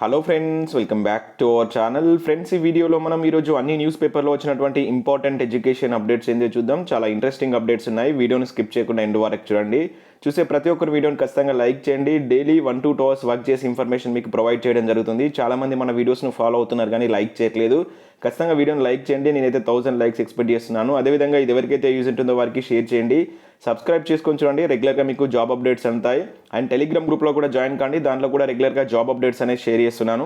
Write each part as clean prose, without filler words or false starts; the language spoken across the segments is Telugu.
Hello friends, welcome back to our channel. Friends, ఈ వీడియోలో మనం ఈరోజు అన్ని న్యూస్ పేపర్లో వచ్చినటువంటి ఇంపార్టెంట్ ఎడ్యుకేషన్ అప్డేట్స్ ఏందో చూద్దాం. చాలా ఇంట్రెస్టింగ్ అప్డేట్స్ ఉన్నాయి. వీడియోని స్కిప్ చేయకుండా ఎండ్ వరకు చూడండి. చూసే ప్రతి ఒక్కరు వీడియోని ఖచ్చితంగా లైక్ చేయండి. డైలీ 1-2 అవర్స్ వర్క్ చేసి ఇన్ఫర్మేషన్ మీకు ప్రొవైడ్ చేయడం జరుగుతుంది. చాలామంది మన వీడియోస్ను ఫాలో అవుతున్నారు కానీ లైక్ చేయట్లేదు. ఖచ్చితంగా వీడియోని లైక్ చేయండి. నేనైతే 1000 లైక్స్ ఎక్స్పెక్ట్ చేస్తున్నాను. అదేవిధంగా ఇది ఎవరికైతే యూజ్ ఉంటుందో వారికి షేర్ చేయండి. సబ్స్క్రైబ్ చేసుకొని చూడండి. రెగ్యులర్గా మీకు జాబ్ అప్డేట్స్ ఉంటాయి. అండ్ టెలిగ్రామ్ గ్రూప్లో కూడా జాయిన్ కాండి. దాంట్లో కూడా రెగ్యులర్గా జాబ్ అప్డేట్స్ అనేది షేర్ చేస్తున్నాను.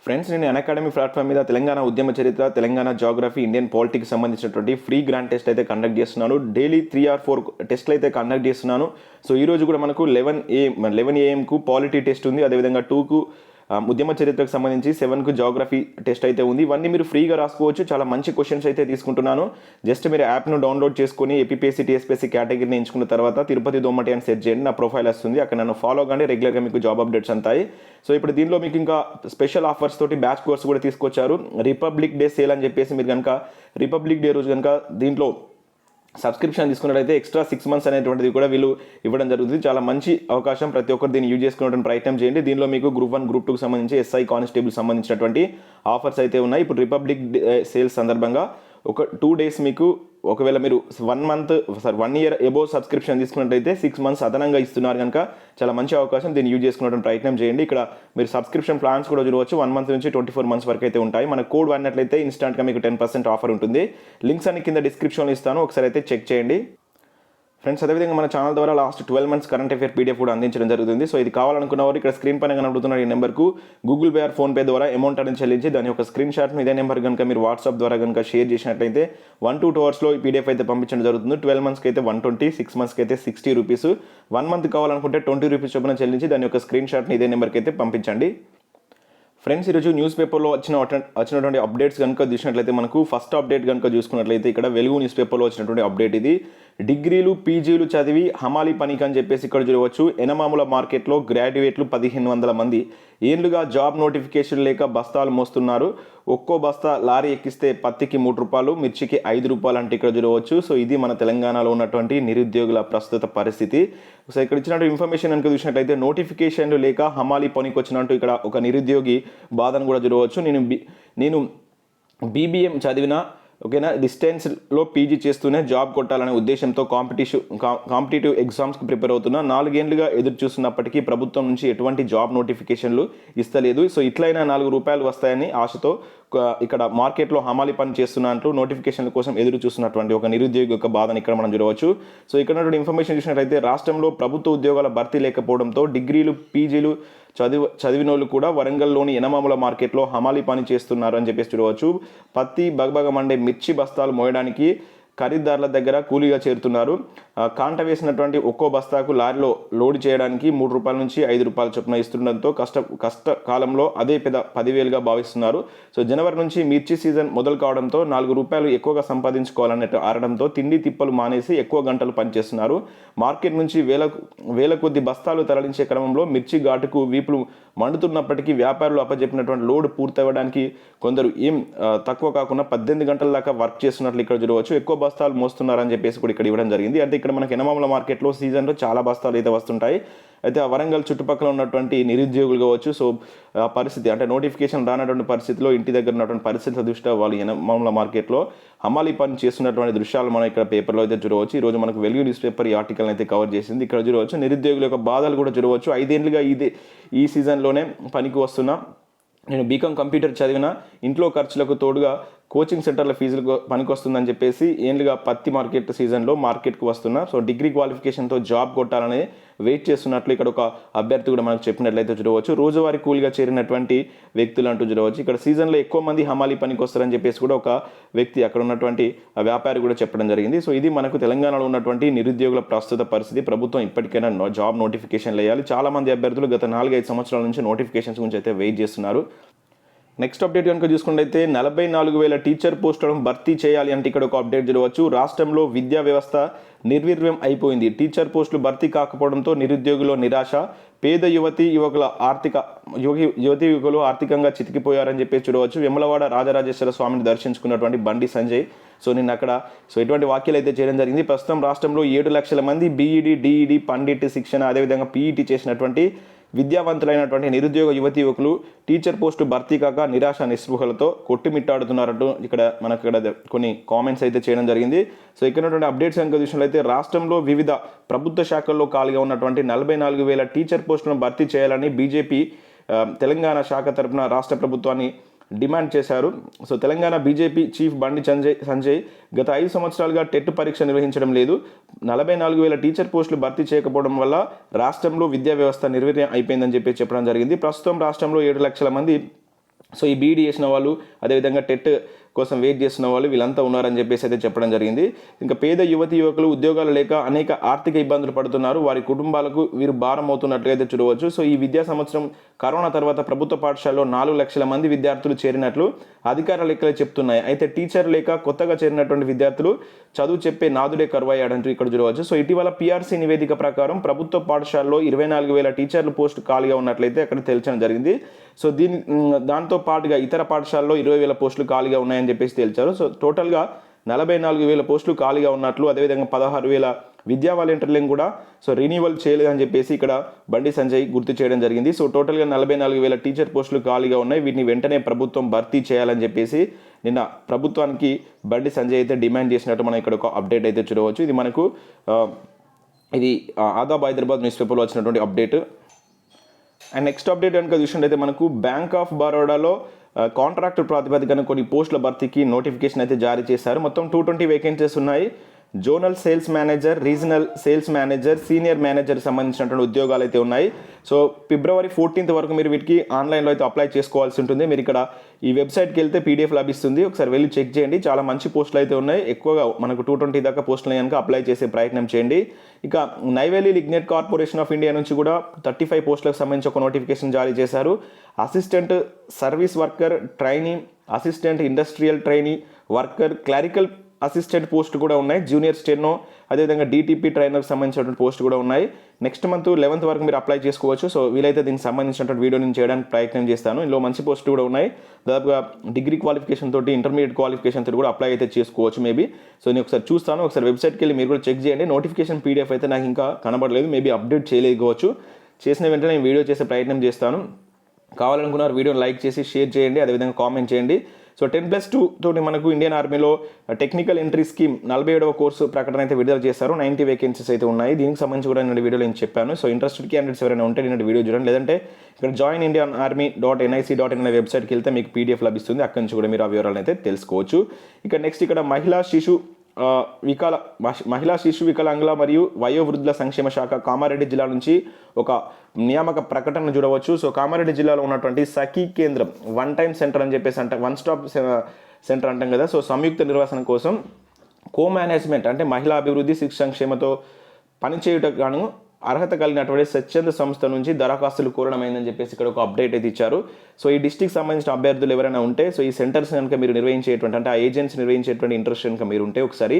ఫ్రెండ్స్, నేను అకాడమీ ప్లాట్ఫామ్ మీద తెలంగాణ ఉద్యమ చరిత్ర, తెలంగాణ జాగ్రఫీ, ఇండియన్ పాలిటిక్స్ సంబంధించినటువంటి ఫ్రీ గ్రాండ్ టెస్ట్ అయితే కండక్ట్ చేస్తున్నాను. డైలీ 3 or 4 టెస్ట్లు అయితే కండక్ట్ చేస్తున్నాను. సో ఈరోజు కూడా మనకు 11 AM పాలిటీ టెస్ట్ ఉంది. అదేవిధంగా 2 ఉద్యమ చరిత్రకు సంబంధించి 7 జాగ్రఫీ టెస్ట్ అయితే ఉంది. ఇవన్నీ మీరు ఫ్రీగా రాసుకోవచ్చు. చాలా మంచి క్వశ్చన్స్ అయితే తీసుకుంటున్నాను. జస్ట్ మీరు యాప్ను డౌన్లోడ్ చేసుకొని ఏపీఎస్సీ టీఎస్పీఎస్సీ కేటగిరీని ఎంచుకున్న తర్వాత తిరుపతి దోమటి అని సెర్చ్ చేయండి. నా ప్రొఫైల్ వస్తుంది. అక్కడ నన్ను ఫాలో కానీ రెగ్యులర్గా మీకు జాబ్ అప్డేట్స్ అంతాయి. సో ఇప్పుడు దీనిలో మీకు ఇంకా స్పెషల్ ఆఫర్స్ తోటి బ్యాచ్ కోర్స్ కూడా తీసుకొచ్చారు. రిపబ్లిక్ డే సేల్ అని చెప్పేసి మీరు కనుక రిపబ్లిక్ డే రోజు కనుక దీంట్లో సబ్స్క్రిప్షన్ తీసుకున్నట్లయితే ఎక్స్ట్రా 6 months అనేటువంటిది కూడా వీళ్ళు ఇవ్వడం జరుగుతుంది. చాలా మంచి అవకాశం. ప్రతి ఒక్కరు దీన్ని యూజ్ చేసుకునేటువంటి ప్రయత్నం చేయండి. దీనిలో మీకు గ్రూప్ 1, గ్రూప్ 2కి సంబంధించి ఎస్ఐ కానిస్టేబుల్ సంబంధించినటువంటి ఆఫర్స్ అయితే ఉన్నాయి. ఇప్పుడు రిపబ్లిక్ డే సేల్స్ సందర్భంగా ఒక 2 days మీకు ఒకవేళ మీరు 1 year ఎబోవ్ సబ్స్క్రిప్షన్ తీసుకున్నట్లయితే 6 months అదనంగా ఇస్తున్నారు కనుక చాలా మంచి అవకాశం. దీన్ని యూజ్ చేసుకునేటువంటి ప్రయత్నం చేయండి. ఇక్కడ మీరు సబ్స్క్రిప్షన్ ప్లాన్స్ కూడా చూడవచ్చు. 1 month నుంచి 24 months వరకు అయితే ఉంటాయి. మన కోడ్ వాడినట్లయితే ఇన్స్టాంట్గా మీకు 10% ఆఫర్ ఉంటుంది. లింక్స్ అన్ని కింద డిస్క్రిప్షన్లో ఇస్తాను. ఒకసారి అయితే చెక్ చేయండి. ఫ్రెండ్స్, అదేవిధంగా మన ఛానల్ ద్వారా last 12 months current affair PDF కూడా అందించడం జరుగుతుంది. సో ఇది కావాలనుకున్న వారు ఇక్కడ స్క్రీన్ పైన కనబడుతున్న ఈ నెంబర్కు గూగుల్ పే ఆర్ ఫోన్పే ద్వారా అమౌంట్ అనేది చెల్లించి దాని యొక్క స్క్రీన్ షాట్ను ఇదే నెంబర్ కనుక మీరు వాట్సాప్ ద్వారా కనుక షేర్ చేసినట్లయితే 1-2 అవర్స్లో ఈ పీడిఎఫ్ అయితే పంపించడం జరుగుతుంది. 12 monthsకి అయితే 120, 6 monthsకి అయితే 60 రూపీస్, 1 month కావాలనుకుంటే 20 రూపీస్ చొప్పున చెల్లించి దాని యొక్క స్క్రీన్ షాట్ని ఇదే నెంబర్కి అయితే పంపించండి. ఫ్రెండ్స్, ఈరోజు న్యూస్ పేపర్లో వచ్చినటువంటి అప్డేట్స్ కనుక చూసినట్లయితే మనకు ఫస్ట్ అప్డేట్ కనుక చూసుకున్నట్లయితే ఇక్కడ వెలుగు న్యూస్ పేపర్లో వచ్చినటువంటి అప్డేట్ ఇది. డిగ్రీలు పీజీలు చదివి హమాలీ పనికి అని చెప్పేసి ఇక్కడ చూడవచ్చు. ఎనమాముల మార్కెట్లో గ్రాడ్యుయేట్లు 1500 మంది ఏళ్లుగా జాబ్ నోటిఫికేషన్ లేక బస్తాలు మోస్తున్నారు. ఒక్కో బస్తా లారీ ఎక్కిస్తే పత్తికి 3 రూపాయలు, మిర్చికి 5 రూపాయలు అంటే ఇక్కడ చూడవచ్చు. సో ఇది మన తెలంగాణలో ఉన్నటువంటి నిరుద్యోగుల ప్రస్తుత పరిస్థితి. సో ఇక్కడ ఇచ్చినటువంటి ఇన్ఫర్మేషన్ కనుక చూసినట్లయితే నోటిఫికేషన్లు లేక హమాలీ పనికి వచ్చినట్టు ఇక్కడ ఒక నిరుద్యోగి బాధను కూడా చూడవచ్చు. నేను బీబీఎం చదివిన ఓకేనా, డిస్టెన్స్లో పీజీ చేస్తూనే జాబ్ కొట్టాలనే ఉద్దేశంతో కాంపిటేటివ్ ఎగ్జామ్స్కి ప్రిపేర్ అవుతున్నా. 4 ఏళ్లుగా ఎదురు చూస్తున్నప్పటికీ ప్రభుత్వం నుంచి ఎటువంటి జాబ్ నోటిఫికేషన్లు ఇస్తలేదు. సో ఇట్లయినా 4 రూపాయలు వస్తాయని ఆశతో ఇక్కడ మార్కెట్లో హమాలి పని చేస్తున్నట్లు నోటిఫికేషన్ల కోసం ఎదురు చూస్తున్నటువంటి ఒక నిరుద్యోగి యొక్క బాధను ఇక్కడ మనం చూడవచ్చు. సో ఇక్కడ ఉన్నటువంటి ఇన్ఫర్మేషన్ చూసినట్లయితే రాష్ట్రంలో ప్రభుత్వ ఉద్యోగాల భర్తీ లేకపోవడంతో డిగ్రీలు పీజీలు చదివిన వాళ్ళు కూడా వరంగల్లోని ఎనమాముల మార్కెట్లో హమాలి పని చేస్తున్నారు అని చెప్పేసి చూడవచ్చు. పత్తి బగబగ మండే మిర్చి బస్తాలు మోయడానికి ఖరీదారుల దగ్గర కూలీగా చేరుతున్నారు. కాంట వేసినటువంటి ఒక్కో బస్తాకు లారీలో లోడ్ చేయడానికి 3 రూపాయల నుంచి 5 రూపాయల చొప్పున ఇస్తుండడంతో కష్టకాలంలో అదే 10,000గా భావిస్తున్నారు. సో జనవరి నుంచి మిర్చి సీజన్ మొదలు కావడంతో 4 రూపాయలు ఎక్కువగా సంపాదించుకోవాలన్నట్టు ఆరడంతో తిండి తిప్పలు మానేసి ఎక్కువ గంటలు పనిచేస్తున్నారు. మార్కెట్ నుంచి వేల కొద్ది బస్తాలు తరలించే క్రమంలో మిర్చి ఘాటుకు వీపులు మండుతున్నప్పటికీ వ్యాపారులు అప్పచెప్పినటువంటి లోడ్ పూర్తవ్వడానికి కొందరు తక్కువ కాకుండా 18 గంటల దాకా వర్క్ చేస్తున్నట్లు ఇక్కడ చూడవచ్చు. ఎక్కువ బస్తాలు మోస్తున్నారని చెప్పేసి కూడా ఇక్కడ ఇవ్వడం జరిగింది. అంటే ఇక్కడ మనకి ఎనమాముల మార్కెట్లో సీజన్లో చాలా బస్తాలు అయితే వస్తుంటాయి. అయితే ఆ వరంగల్ చుట్టుపక్కల ఉన్నటువంటి నిరుద్యోగులు కావచ్చు. సో ఆ పరిస్థితి అంటే నోటిఫికేషన్ రానటువంటి పరిస్థితిలో ఇంటి దగ్గర ఉన్నటువంటి పరిస్థితుల దృష్ట్యా వాళ్ళు ఎనమాముల మార్కెట్లో హమాలీ పని చేస్తున్నటువంటి దృశ్యాలు మనం ఇక్కడ పేపర్లో అయితే చూడవచ్చు. ఈరోజు మనకు వెలుగు న్యూస్ పేపర్ ఈ ఆర్టికల్ అయితే కవర్ చేసింది. ఇక్కడ చూడవచ్చు నిరుద్యోగుల యొక్క బాధలు కూడా చూడవచ్చు. 5 ఏళ్లుగా ఈ సీజన్లోనే పనికి వస్తున్నా, నేను బీకాం కంప్యూటర్ చదివిన, ఇంట్లో ఖర్చులకు తోడుగా కోచింగ్ సెంటర్ల ఫీజులకు పనికొస్తుందని చెప్పేసి ఏళ్ళుగా పత్తి మార్కెట్ సీజన్లో మార్కెట్కి వస్తున్నా. సో డిగ్రీ క్వాలిఫికేషన్తో జాబ్ కొట్టాలని వెయిట్ చేస్తున్నట్లు ఇక్కడ ఒక అభ్యర్థి కూడా మనకు చెప్పినట్లయితే చూడవచ్చు. రోజువారీ కూలీగా చేరినటువంటి వ్యక్తులు అంటూ చూడవచ్చు. ఇక్కడ సీజన్లో ఎక్కువ మంది హమాలీ పనికి వస్తారని చెప్పేసి కూడా ఒక వ్యక్తి అక్కడ ఉన్నటువంటి వ్యాపారి కూడా చెప్పడం జరిగింది. సో ఇది మనకు తెలంగాణలో ఉన్నటువంటి నిరుద్యోగుల ప్రస్తుత పరిస్థితి. ప్రభుత్వం ఇప్పటికైనా జాబ్ నోటిఫికేషన్లు వేయాలి. చాలామంది అభ్యర్థులు గత 4-5 సంవత్సరాల నుంచి నోటిఫికేషన్స్ గురించి అయితే వెయిట్ చేస్తున్నారు. నెక్స్ట్ అప్డేట్ కనుక చూసుకుంటే 44,000 టీచర్ పోస్టులను భర్తీ చేయాలి అంటే ఇక్కడ ఒక అప్డేట్ చూడవచ్చు. రాష్ట్రంలో విద్యా వ్యవస్థ నిర్వీర్యం అయిపోయింది. టీచర్ పోస్టులు భర్తీ కాకపోవడంతో నిరుద్యోగుల నిరాశ. పేద యువకులు ఆర్థికంగా చితికిపోయారని చెప్పేసి చూడవచ్చు. వెములవాడ రాజరాజేశ్వర స్వామిని దర్శించుకున్నటువంటి బండి సంజయ్ నిన్న అక్కడ ఇటువంటి వ్యాఖ్యలు అయితే చేయడం జరిగింది. ప్రస్తుతం రాష్ట్రంలో 7 లక్షల మంది బీఈడి, డిఈడి, పండిట్ శిక్షణ అదేవిధంగా పీఈటీ చేసినటువంటి విద్యావంతులైనటువంటి నిరుద్యోగ యువతి యువకులు టీచర్ పోస్టు భర్తీ కాక నిరాశ నిస్పృహలతో కొట్టుమిట్టాడుతున్నారంటూ మనకు ఇక్కడ కొన్ని కామెంట్స్ అయితే చేయడం జరిగింది. సో ఇక్కడ ఉన్నటువంటి అప్డేట్స్ కనుక చూసినట్లయితే రాష్ట్రంలో వివిధ ప్రభుత్వ శాఖల్లో ఖాళీగా ఉన్నటువంటి 44,000 టీచర్ పోస్టులను భర్తీ చేయాలని బీజేపీ తెలంగాణ శాఖ తరపున రాష్ట్ర ప్రభుత్వాన్ని డిమాండ్ చేశారు. So Telangana BJP chief Bandi Sanjay గత 5 సంవత్సరాలుగా టెట్ పరీక్ష నిర్వహించడం లేదు, 44,000 టీచర్ పోస్టులు భర్తీ చేయకపోవడం వల్ల రాష్ట్రంలో విద్యా వ్యవస్థ నిర్వీర్యం అయిపోయిందని చెప్పడం జరిగింది. ప్రస్తుతం రాష్ట్రంలో 7 లక్షల మంది సో ఈ బీఈడీ చేసిన వాళ్ళు, అదేవిధంగా టెట్ కోసం వెయిట్ చేస్తున్న వాళ్ళు వీళ్ళంతా ఉన్నారని అయితే చెప్పడం జరిగింది. ఇంకా పేద యువతి యువకులు ఉద్యోగాలు లేక అనేక ఆర్థిక ఇబ్బందులు పడుతున్నారు, వారి కుటుంబాలకు వీరు భారం అవుతున్నట్లుగా అయితే చూడవచ్చు. సో ఈ విద్యా సంవత్సరం కరోనా తర్వాత ప్రభుత్వ పాఠశాలలో 4 లక్షల మంది విద్యార్థులు చేరినట్లు అధికార లెక్కలు చెప్తున్నాయి. అయితే టీచర్ లేక కొత్తగా చేరినటువంటి విద్యార్థులు చదువు చెప్పే నాదుడే కరువయ్యాడంటూ ఇక్కడ చూడవచ్చు. సో ఇటీవల పీఆర్సీ నివేదిక ప్రకారం ప్రభుత్వ పాఠశాలలో 24,000 టీచర్లు పోస్టు ఖాళీగా ఉన్నట్లయితే అక్కడ తెలియడం జరిగింది. సో దాంతో పాటుగా ఇతర పాఠశాలలో 20,000 పోస్టులు ఖాళీగా ఉన్నాయని తేల్చారు. సో టోటల్గా 44,000 పోస్టులు ఖాళీగా ఉన్నట్లు, అదేవిధంగా 16,000 విద్యా వాలంటీర్లను కూడా సో రిన్యూవల్ చేయలేదని ఇక్కడ బండి సంజయ్ గుర్తు చేయడం జరిగింది. సో టోటల్గా 44,000 టీచర్ పోస్టులు ఖాళీగా ఉన్నాయి, వీటిని వెంటనే ప్రభుత్వం భర్తీ చేయాలని నిన్న ప్రభుత్వానికి బండి సంజయ్ అయితే డిమాండ్ చేసినట్టు మనం ఇక్కడ ఒక అప్డేట్ అయితే చూడవచ్చు. ఇది మనకు ఇది ఆదాబ్ హైదరాబాద్ న్యూస్ పేపర్లో వచ్చినటువంటి అప్డేట్. అండ్ నెక్స్ట్ అప్డేట్ కనుక చూసినట్టయితే మనకు బ్యాంక్ ఆఫ్ బరోడాలో కాంట్రాక్ట్ ప్రాతిపదికన కొన్ని పోస్టుల భర్తీకి నోటిఫికేషన్ అయితే జారీ చేశారు. మొత్తం 220 వేకెన్సీస్ ఉన్నాయి. Zonal sales manager, regional sales manager, senior manager సంబంధించినటువంటి ఉద్యోగాలు అయితే ఉన్నాయి. సో February 14th వరకు మీరు వీటికి ఆన్లైన్లో అయితే అప్లై చేసుకోవాల్సి ఉంటుంది. మీరు ఇక్కడ ఈ వెబ్సైట్కి వెళ్తే పీడిఎఫ్ లభిస్తుంది, ఒకసారి వెళ్ళి చెక్ చేయండి. చాలా మంచి పోస్టులు అయితే ఉన్నాయి, ఎక్కువగా మనకు 220 దాకా పోస్టులు కనుక అప్లై చేసే ప్రయత్నం చేయండి. ఇక Neyveli lignite corporation of India నుంచి కూడా 35 పోస్టులకు సంబంధించి ఒక నోటిఫికేషన్ జారీ చేశారు. Assistant service worker trainee, assistant industrial trainee worker, clerical assistant post కూడా ఉన్నాయి. జూనియర్ స్టెనో, అదేవిధంగా డీటీపీ ట్రైనర్కి సంబంధించినటువంటి పోస్ట్ కూడా ఉన్నాయి. నెక్స్ట్ మంత్ 11th వరకు మీరు అప్లై చేసుకోవచ్చు. సో వీలైతే దీనికి సంబంధించినటువంటి వీడియో నేను చేయడానికి ప్రయత్నం చేస్తాను. ఇందులో మంచి పోస్ట్ కూడా ఉన్నాయి. దాదాపుగా డిగ్రీ క్వాలిఫికేషన్ తోటి, ఇంటర్మీడియట్ క్వాలిఫికేషన్ తోటి కూడా అప్లై అయితే చేసుకోవచ్చు మేబీ. సో నేను ఒకసారి చూస్తాను, ఒకసారి వెబ్సైట్కి వెళ్ళి మీరు కూడా చెక్ చేయండి. నోటిఫికేషన్ పీడిఎఫ్ అయితే నాకు ఇంకా కనబడలేదు, మేబీ అప్డేట్ చేయలేకపోవచ్చు. చేసిన వెంటనే నేను వీడియో చేసే ప్రయత్నం చేస్తాను. కావాలనుకున్నారు వీడియోని లైక్ చేసి షేర్ చేయండి, అదేవిధంగా కామెంట్ చేయండి. సో 10+2 తోటి మనకు ఇండియన్ ఆర్మీలో టెక్నికల్ ఎంట్రీ స్కీమ్ 47వ కోర్సు ప్రకటన అయితే విడుదల చేశారు. 90 వేకెన్సీస్ అయితే ఉన్నాయి. దీనికి సంబంధించి కూడా నేను వీడియోలో నేను చెప్పాను. సో ఇంట్రెస్టెడ్ క్యాండిడేట్స్ ఎవరైనా ఉంటే నేను వీడియో చూడండి, లేదంటే ఇక్కడ joinindianarmy.nic.in అనే వెబ్సైట్కి వెళ్తే మీకు పీడిఎఫ్ లభిస్తుంది, అక్కడి నుంచి కూడా మీరు ఆ వివరాలను అయితే తెలుసుకోవచ్చు. ఇక నెక్స్ట్ ఇక్కడ మహిళా శిశు వికలాంగుల మరియు వయోవృద్ధుల సంక్షేమ శాఖ కామారెడ్డి జిల్లా నుంచి ఒక నియామక ప్రకటన చూడవచ్చు. సో కామారెడ్డి జిల్లాలో ఉన్నటువంటి సఖీ కేంద్రం, వన్ టైం సెంటర్ అని వన్ స్టాప్ సెంటర్ అంటాం కదా. సో సంయుక్త నిర్వహణ కోసం మేనేజ్మెంట్ అంటే మహిళా అభివృద్ధి శిక్షణ సంక్షేమతో పనిచేయుటకు గాను అర్హత కలిగినటువంటి స్వచ్ఛంద సంస్థ నుంచి దరఖాస్తులు కోరడమైందని ఇక్కడ ఒక అప్డేట్ అయితే ఇచ్చారు. సో ఈ డిస్ట్రిక్ట్ సంబంధించిన అభ్యర్థులు ఎవరైనా ఉంటే, సో ఈ సెంటర్స్ కనుక మీరు నిర్వహించేటువంటి అంటే ఆ ఏజెన్సీ నిర్వహించేటువంటి ఇంట్రెస్ట్ కనుక మీరు ఉంటే ఒకసారి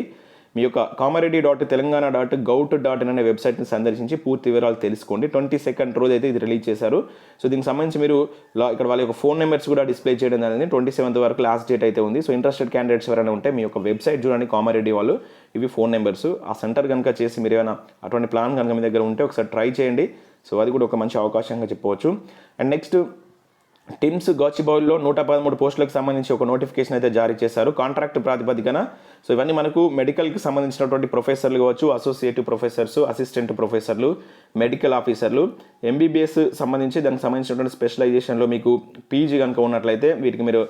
మీ యొక్క kamaredi.telangana.govt.in అనే వెబ్సైట్ని సందర్శించి పూర్తి వివరాలు తెలుసుకోండి. 22nd రోజు అయితే ఇది రిలీజ్ చేశారు. సో దీనికి సంబంధించి మీరు ఇక్కడ వాళ్ళ యొక్క ఫోన్ నెంబర్స్ కూడా డిస్ప్లే చేయడం జరిగింది. 27th వరకు లాస్ట్ డేట్ అయితే ఉంది. సో ఇంట్రెస్టెడ్ క్యాండిడేట్స్ ఎవరైనా ఉంటే మీ యొక్క వెబ్సైట్ చూడండి, కామారెడ్డి వాళ్ళు, ఇవి ఫోన్ నెంబర్స్. ఆ సెంటర్ కనుక చేసి మీరు ఏమైనా అటువంటి ప్లాన్ కనుక మీ దగ్గర ఉంటే ఒకసారి ట్రై చేయండి. సో అది కూడా ఒక మంచి అవకాశంగా చెప్పవచ్చు. అండ్ నెక్స్ట్ టిమ్స్ గచ్చిబౌలిలో 113 పోస్టులకు సంబంధించి ఒక నోటిఫికేషన్ అయితే జారీ చేశారు కాంట్రాక్ట్ ప్రాతిపదికన. సో ఇవన్నీ మనకు మెడికల్కి సంబంధించినటువంటి ప్రొఫెసర్లు కావచ్చు, అసోసియేటివ్ ప్రొఫెసర్స్, అసిస్టెంట్ ప్రొఫెసర్లు, మెడికల్ ఆఫీసర్లు, ఎంబీబీఎస్ సంబంధించి దానికి సంబంధించినటువంటి స్పెషలైజేషన్లో మీకు పీజీ కనుక ఉన్నట్లయితే వీటికి మీరు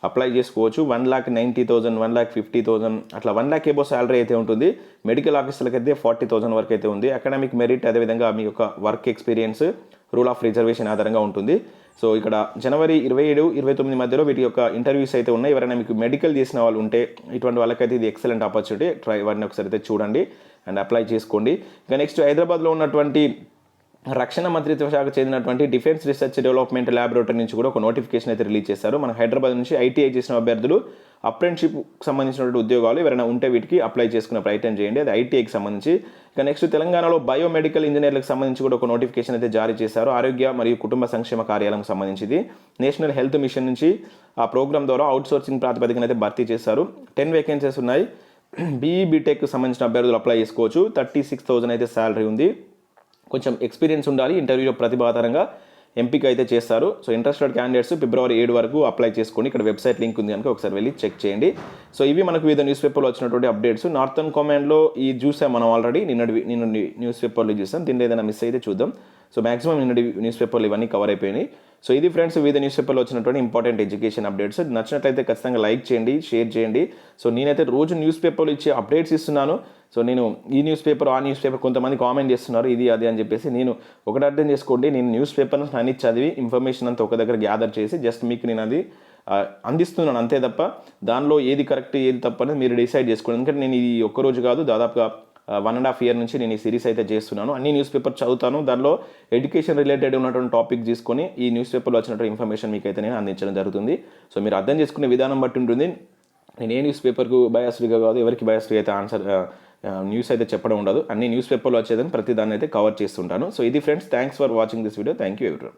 అప్లై చేసుకోవచ్చు. 1,90,000, 1,50,000 అట్లా 1 lakh ఎబో శాలరీ అయితే ఉంటుంది. మెడికల్ ఆఫీసర్లకు అయితే 40,000 వరకు అయితే ఉంది. అకాడమిక్ మెరిట్, అదేవిధంగా మీ యొక్క work experience, rule of reservation ఆధారంగా ఉంటుంది. సో ఇక్కడ January 27-29 మధ్యలో వీటి యొక్క ఇంటర్వ్యూస్ అయితే ఉన్నాయి. ఎవరైనా మీకు మెడికల్ చేసిన వాళ్ళు ఉంటే ఇటువంటి వాళ్ళకైతే ఇది ఎక్సలెంట్ ఆపర్చునిటీ. వాటిని ఒకసారి అయితే చూడండి అండ్ అప్లై చేసుకోండి. ఇక నెక్స్ట్ హైదరాబాద్లో ఉన్నటువంటి రక్షణ మంత్రిత్వ శాఖకు చెందినటువంటి డిఫెన్స్ రీసెర్చ్ డెవలప్మెంట్ ల్యాబొరేటరీ నుంచి కూడా ఒక నోటిఫికేషన్ అయితే రిలీజ్ చేశారు. మన హైదరాబాద్ నుంచి ఐటీఐ చేసిన అభ్యర్థులు అప్రెంటిషిప్ సంబంధించినటువంటి ఉద్యోగాలు ఎవరైనా ఉంటే వీటికి అప్లై చేసుకునే ప్రయత్నం చేయండి, అది ఐటీఐకి సంబంధించి. ఇక నెక్స్ట్ తెలంగాణలో బయోమెడికల్ ఇంజనీర్లకు సంబంధించి కూడా ఒక నోటిఫికేషన్ అయితే జారీ చేశారు. ఆరోగ్య మరియు కుటుంబ సంక్షేమ కార్యాలయం సంబంధించింది. నేషనల్ హెల్త్ మిషన్ నుంచి ఆ ప్రోగ్రామ్ ద్వారా అవుట్సోర్సింగ్ ప్రాతిపదికన అయితే భర్తీ చేశారు. 10 వేకెన్సీస్ ఉన్నాయి. బీఈ బీటెక్ సంబంధించిన అభ్యర్థులు అప్లై చేసుకోవచ్చు. 36,000 అయితే శాలరీ ఉంది. కొంచెం ఎక్స్పీరియన్స్ ఉండాలి, ఇంటర్వ్యూలో ప్రతిభాతరంగా ఎంపిక అయితే చేస్తారు. సో ఇంట్రెస్టెడ్ క్యాండిడేట్స్ ఫిబ్రవరి 7 వరకు అప్లై చేసుకోండి. ఇక్కడ వెబ్సైట్ లింక్ ఉంది కనుక ఒకసారి వెళ్ళి చెక్ చేయండి. సో ఇవి మనకు వివిధ న్యూస్ పేపర్లో వచ్చినటువంటి అప్డేట్స్. నార్థన్ కమాండ్లో ఈ చూసాం మనం ఆల్రెడీ, నిన్న న్యూస్ పేపర్లో చూసాం. దీనిలో ఏదైనా మిస్ అయితే చూద్దాం. సో మాక్సిమం నిన్నటి న్యూస్ పేపర్లు ఇవన్నీ కవర్ అయిపోయినాయి. సో ఇది ఫ్రెండ్స్ వివిధ న్యూస్ పేపర్లో వచ్చినటువంటి ఇంపార్టెంట్ ఎడ్యుకేషన్ అప్డేట్స్. నచ్చినట్లయితే ఖచ్చితంగా లైక్ చేయండి, షేర్ చేయండి. సో నేనైతే రోజు న్యూస్ పేపర్లు ఇచ్చే అప్డేట్స్ ఇస్తున్నాను. సో నేను ఈ న్యూస్ పేపర్ ఆ న్యూస్ పేపర్ కొంతమంది కామెంట్ చేస్తున్నారు ఇది అది అని చెప్పేసి. నేను ఒకటి అర్థం చేసుకోండి, నేను న్యూస్ పేపర్ని అన్ని చదివి ఇన్ఫర్మేషన్ అంతా ఒక దగ్గర గ్యాదర్ చేసి జస్ట్ మీకు నేను అది అందిస్తున్నాను అంతే తప్ప దానిలో ఏది కరెక్ట్ ఏది తప్పు అనేది మీరు డిసైడ్ చేసుకోండి. ఎందుకంటే నేను ఇది ఒక్కరోజు కాదు, దాదాపుగా 1.5 year నుంచి నేను ఈ సిరీస్ అయితే చేస్తున్నాను. అన్ని న్యూస్ పేపర్ చదువుతాను, దానిలో ఎడ్యుకేషన్ రిలేటెడ్ ఉన్నటువంటి టాపిక్ తీసుకొని ఈ న్యూస్ పేపర్లో వచ్చినటువంటి ఇన్ఫర్మేషన్ మీకు అయితే నేను అందించడం జరుగుతుంది. సో మీరు అర్థం చేసుకునే విధానం బట్టి ఉంటుంది. నేను ఏ న్యూస్ పేపర్కు బయాస్డ్గా కాదు, ఎవరికి బయాస్డ్గా అయితే ఆన్సర్ న్యూస్ అయితే చెప్పడం ఉండదు. అన్ని న్యూస్ పేపర్లో వచ్చేదని ప్రతి దాన్ని అయితే కవర్ చేస్తుంటాను. సో ఇది friends, thanks for watching this video. Thank you everyone.